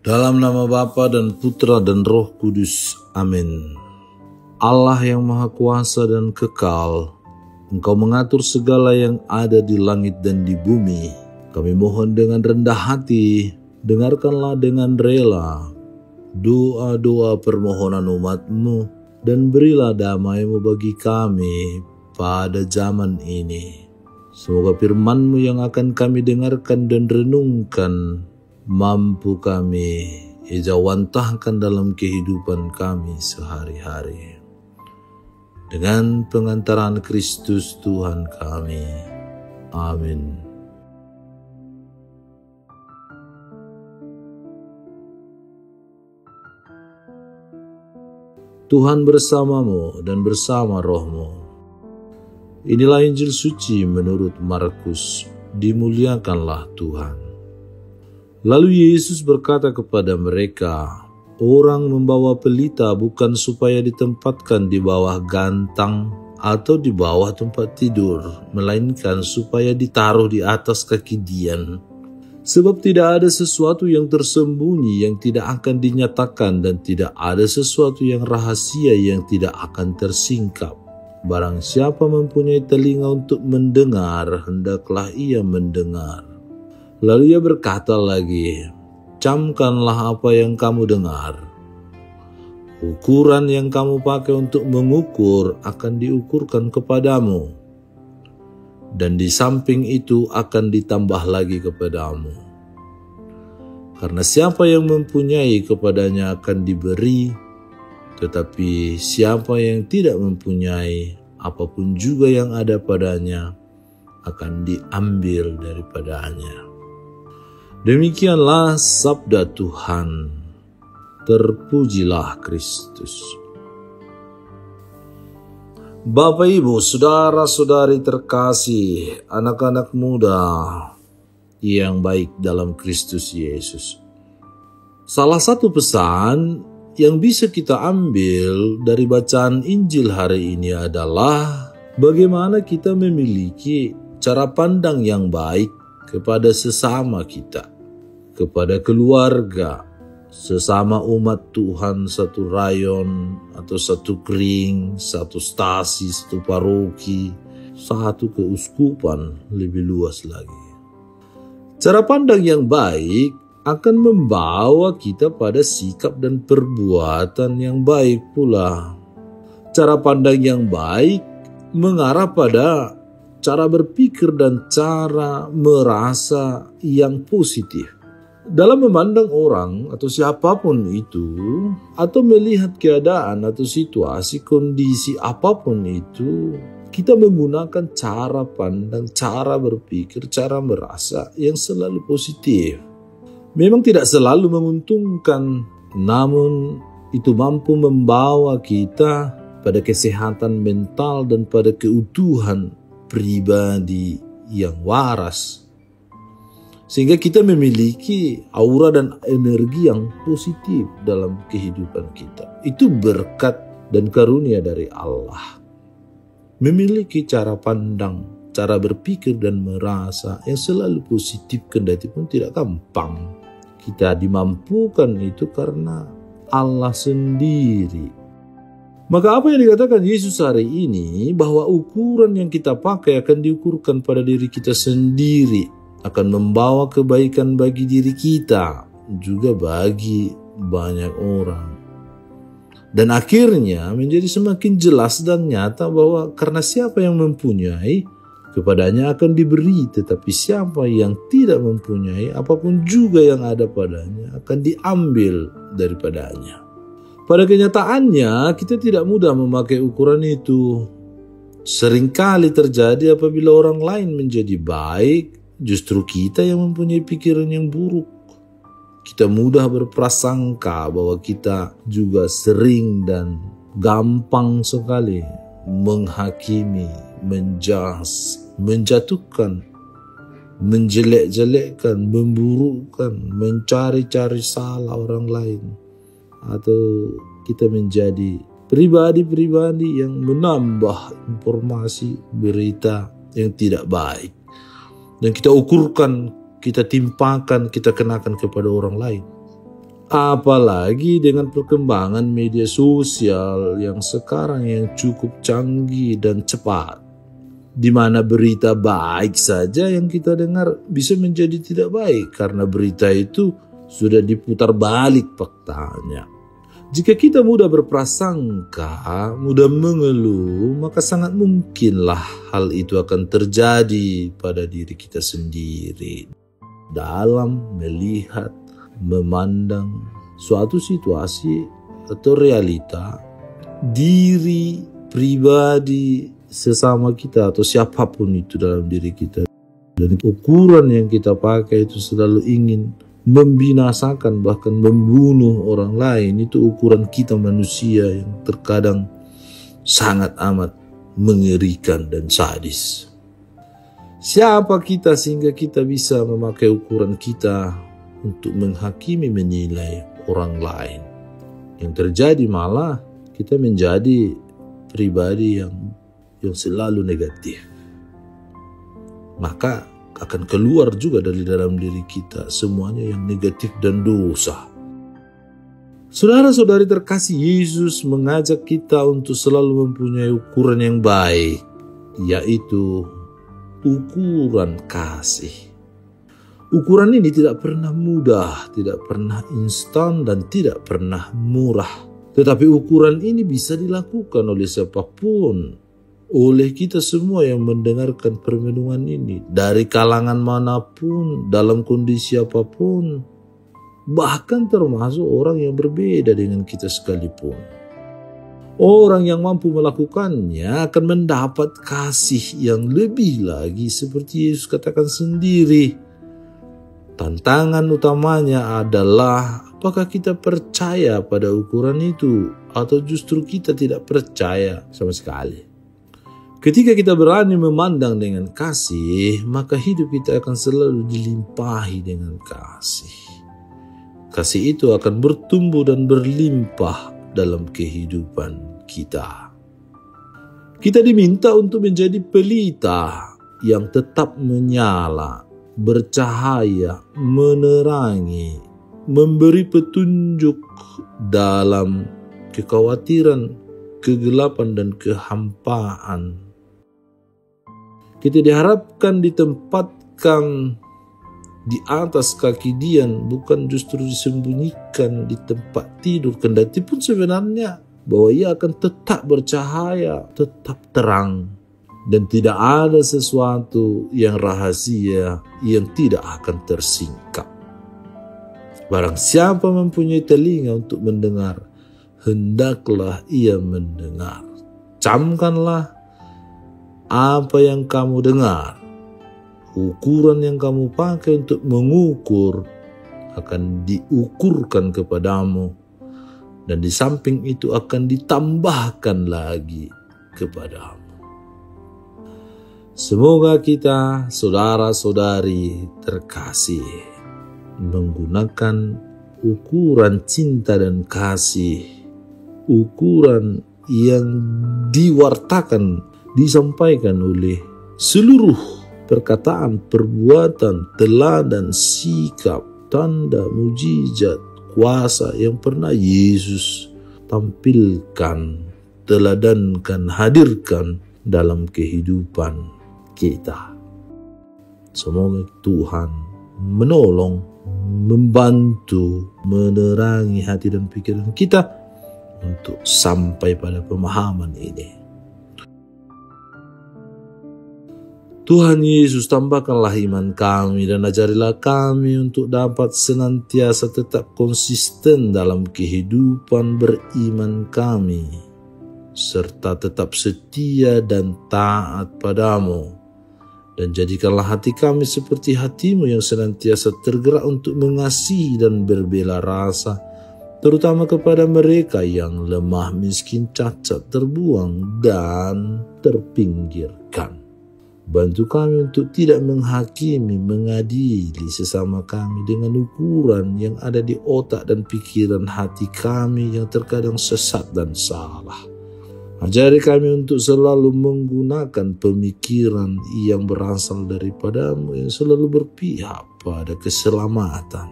Dalam nama Bapa dan Putra dan Roh Kudus. Amin. Allah yang Maha Kuasa dan Kekal, Engkau mengatur segala yang ada di langit dan di bumi. Kami mohon dengan rendah hati, dengarkanlah dengan rela doa-doa permohonan umat-Mu, dan berilah damai-Mu bagi kami pada zaman ini. Semoga firman-Mu yang akan kami dengarkan dan renungkan mampu kami ejawantahkan dalam kehidupan kami sehari-hari. Dengan pengantaran Kristus Tuhan kami. Amin. Tuhan bersamamu dan bersama rohmu. Inilah Injil suci menurut Markus. Dimuliakanlah Tuhan. Lalu Yesus berkata kepada mereka, orang membawa pelita bukan supaya ditempatkan di bawah gantang atau di bawah tempat tidur, melainkan supaya ditaruh di atas kaki dian. Sebab tidak ada sesuatu yang tersembunyi yang tidak akan dinyatakan, dan tidak ada sesuatu yang rahasia yang tidak akan tersingkap. Barang siapa mempunyai telinga untuk mendengar, hendaklah ia mendengar. Lalu ia berkata lagi, camkanlah apa yang kamu dengar. Ukuran yang kamu pakai untuk mengukur akan diukurkan kepadamu, dan di samping itu akan ditambah lagi kepadamu. Karena siapa yang mempunyai kepadanya akan diberi, tetapi siapa yang tidak mempunyai, apapun juga yang ada padanya akan diambil daripadanya. Demikianlah sabda Tuhan. Terpujilah Kristus. Bapak, Ibu, saudara-saudari terkasih, anak-anak muda yang baik dalam Kristus Yesus. Salah satu pesan yang bisa kita ambil dari bacaan Injil hari ini adalah bagaimana kita memiliki cara pandang yang baik kepada sesama kita, kepada keluarga, sesama umat Tuhan, satu rayon atau satu kring, satu stasi, satu paroki, satu keuskupan, lebih luas lagi. Cara pandang yang baik akan membawa kita pada sikap dan perbuatan yang baik pula. Cara pandang yang baik mengarah pada cara berpikir dan cara merasa yang positif. Dalam memandang orang atau siapapun itu, atau melihat keadaan atau situasi, kondisi apapun itu, kita menggunakan cara pandang, cara berpikir, cara merasa yang selalu positif. Memang tidak selalu menguntungkan, namun itu mampu membawa kita pada kesehatan mental dan pada keutuhan pribadi yang waras, sehingga kita memiliki aura dan energi yang positif dalam kehidupan kita. Itu berkat dan karunia dari Allah. Memiliki cara pandang, cara berpikir dan merasa yang selalu positif, kendati pun tidak gampang. Kita dimampukan itu karena Allah sendiri. Maka apa yang dikatakan Yesus hari ini, bahwa ukuran yang kita pakai akan diukurkan pada diri kita sendiri, akan membawa kebaikan bagi diri kita, juga bagi banyak orang. Dan akhirnya menjadi semakin jelas dan nyata bahwa karena siapa yang mempunyai, kepadanya akan diberi, tetapi siapa yang tidak mempunyai, apapun juga yang ada padanya akan diambil daripadanya. Pada kenyataannya, kita tidak mudah memakai ukuran itu. Seringkali terjadi apabila orang lain menjadi baik, justru kita yang mempunyai pikiran yang buruk. Kita mudah berprasangka bahwa kita juga sering dan gampang sekali menghakimi, menjudge, menjatuhkan, menjelek-jelekkan, memburukkan, mencari-cari salah orang lain. Atau kita menjadi pribadi-pribadi yang menambah informasi berita yang tidak baik, dan kita ukurkan, kita timpakan, kita kenakan kepada orang lain. Apalagi dengan perkembangan media sosial yang sekarang yang cukup canggih dan cepat, di mana berita baik saja yang kita dengar bisa menjadi tidak baik karena berita itu sudah diputar balik faktanya. Jika kita mudah berprasangka, mudah mengeluh, maka sangat mungkinlah hal itu akan terjadi pada diri kita sendiri dalam melihat, memandang suatu situasi atau realita diri pribadi sesama kita atau siapapun itu dalam diri kita. Dan ukuran yang kita pakai itu selalu ingin membinasakan, bahkan membunuh orang lain. Itu ukuran kita manusia yang terkadang sangat amat mengerikan dan sadis. Siapa kita sehingga kita bisa memakai ukuran kita untuk menghakimi, menilai orang lain? Yang terjadi malah kita menjadi pribadi yang selalu negatif. Maka akan keluar juga dari dalam diri kita semuanya yang negatif dan dosa. Saudara-saudari terkasih, Yesus mengajak kita untuk selalu mempunyai ukuran yang baik, yaitu ukuran kasih. Ukuran ini tidak pernah mudah, tidak pernah instan, dan tidak pernah murah. Tetapi ukuran ini bisa dilakukan oleh siapapun, oleh kita semua yang mendengarkan permenungan ini, dari kalangan manapun, dalam kondisi apapun, bahkan termasuk orang yang berbeda dengan kita sekalipun. Orang yang mampu melakukannya akan mendapat kasih yang lebih lagi, seperti Yesus katakan sendiri. Tantangan utamanya adalah apakah kita percaya pada ukuran itu atau justru kita tidak percaya sama sekali. Ketika kita berani memandang dengan kasih, maka hidup kita akan selalu dilimpahi dengan kasih. Kasih itu akan bertumbuh dan berlimpah dalam kehidupan kita. Kita diminta untuk menjadi pelita yang tetap menyala, bercahaya, menerangi, memberi petunjuk dalam kekhawatiran, kegelapan, dan kehampaan. Kita diharapkan ditempatkan di atas kaki Dian, bukan justru disembunyikan di tempat tidur, kendati pun sebenarnya bahwa ia akan tetap bercahaya, tetap terang, dan tidak ada sesuatu yang rahasia yang tidak akan tersingkap. Barang siapa mempunyai telinga untuk mendengar, hendaklah ia mendengar. Camkanlah apa yang kamu dengar. Ukuran yang kamu pakai untuk mengukur akan diukurkan kepadamu, dan di samping itu akan ditambahkan lagi kepadamu. Semoga kita, saudara-saudari terkasih, menggunakan ukuran cinta dan kasih, ukuran yang diwartakan, disampaikan oleh seluruh perkataan, perbuatan, teladan, sikap, tanda, mujizat, kuasa yang pernah Yesus tampilkan, teladankan, hadirkan dalam kehidupan kita. Semoga Tuhan menolong, membantu, menerangi hati dan pikiran kita untuk sampai pada pemahaman ini. Tuhan Yesus, tambahkanlah iman kami dan ajarilah kami untuk dapat senantiasa tetap konsisten dalam kehidupan beriman kami, serta tetap setia dan taat padamu. Dan jadikanlah hati kami seperti hatimu yang senantiasa tergerak untuk mengasihi dan berbela rasa, terutama kepada mereka yang lemah, miskin, cacat, terbuang, dan terpinggirkan. Bantu kami untuk tidak menghakimi, mengadili sesama kami dengan ukuran yang ada di otak dan pikiran hati kami yang terkadang sesat dan salah. Ajari kami untuk selalu menggunakan pemikiran yang berasal daripadamu, yang selalu berpihak pada keselamatan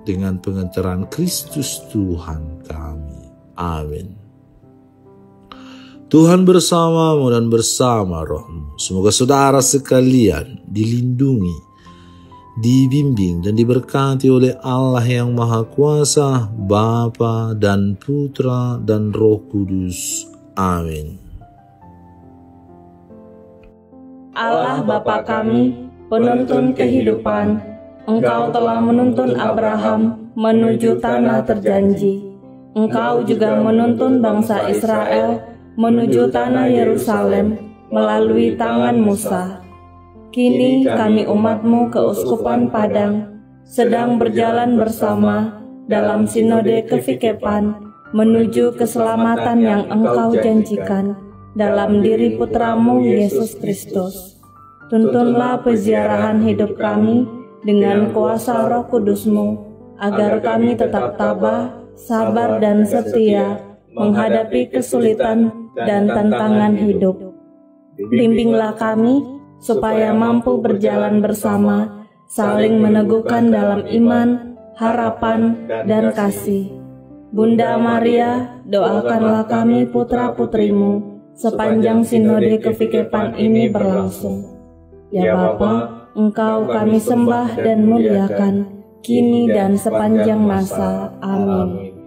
dengan pengantaran Kristus Tuhan kami. Amin. Tuhan bersamamu dan bersama rohmu. Semoga saudara sekalian dilindungi, dibimbing dan diberkati oleh Allah yang Maha Kuasa, Bapa dan Putra dan Roh Kudus. Amin. Allah Bapa kami, penuntun kehidupan, Engkau telah menuntun Abraham menuju tanah terjanji. Engkau juga menuntun bangsa Israel menuju tanah Yerusalem melalui tangan Musa. Kini kami umat-Mu keuskupan Padang sedang berjalan bersama dalam sinode kefikepan menuju keselamatan yang Engkau janjikan dalam diri Putra-Mu Yesus Kristus. Tuntunlah peziarahan hidup kami dengan kuasa Roh Kudus-Mu, agar kami tetap tabah, sabar dan setia menghadapi kesulitan dan tantangan hidup. Bimbinglah kami supaya mampu berjalan bersama, saling meneguhkan dalam iman, harapan, dan kasih. Bunda Maria, doakanlah kami putra-putrimu sepanjang sinode kefikepan ini berlangsung. Ya Bapa, Engkau kami sembah dan muliakan, kini dan sepanjang masa. Amin.